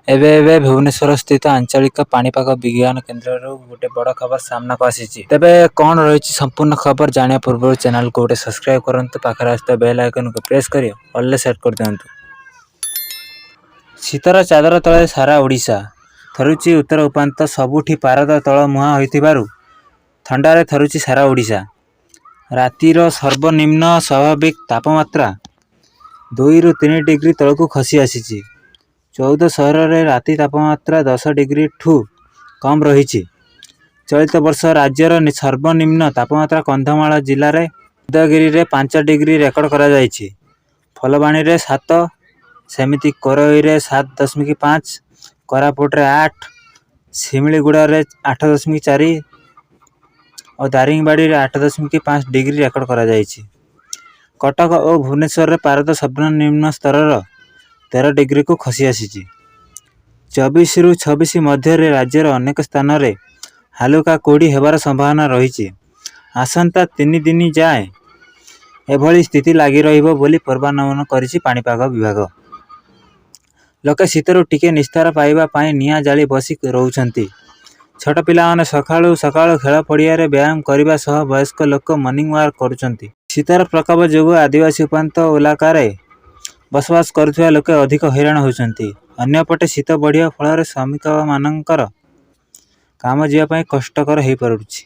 ଏବେ भुवनेश्वर स्थित आंचलिक पाणीपाग विज्ञान केन्द्र गोटे बड़ खबर सामना को आसी तेबे कौन रही संपूर्ण खबर जाना पूर्व चैनल को गोटे सब्सक्राइब करंतु पाखर आस्था बेल आइकन को प्रेस करी ऑल सेट कर दियंतु। शीतर चादर तले सारा ओडिशा थरुची उत्तर उपांत सबुठी पारद तल मुहां होइथिबारु थंडारे थरुची सारा ओडिशा। रातिर सर्वनिम्न स्वाभाविक तापमात्रा 2 ରୁ 3 डिग्री तलकू खसी आसी। 14 सहर में राति तापमात्रा 10 डिग्री ठू कम रही। चलित वर्ष राज्यर सर्वनिम्न तापमात्रा कंधमाल जिले में उदयगिरी में 5 डिग्री रेकर्ड करा जायछि। फलबाणी में 7, सेमिति कोरई में 7.5, कोरापुट में 8, शिमिलीगुड़ा में 8.4 और दारिंगबाड़ी में 8.5 डिग्री रेकर्ड करा जायछि। कटक और भुवनेश्वर में पारद सर्वनिम्न स्तर 13 डिग्री को खसी आसी। 24 ରୁ 26 मध्य राज्यर अनेक स्थान में हालुका कोड़ी हेबार संभावना रही। आसंता 3 दिन जाए एभली स्थिति लगी रहिबो बोली पूर्वानुमान करिछि पाणीपाग विभाग। लोके शीतरु टिके निस्तार पाइबा पाई निया जाली बसी रहउछंती। छोट पिला माने सकाळु सकाळु खेल पड़िया रे व्यायाम करने सह वयस्क लोक मॉर्निंग वॉक करुछंती। शीतर प्रकोप जोगु आदिवासी उपांत इलाकारे बसवास करुवा लोके अधिक हैरान होउछंती। अन्यपटे शीत बढ़िया फल श्रमिक मानकर काम जीवा कष्टकर हो पड़ुछि।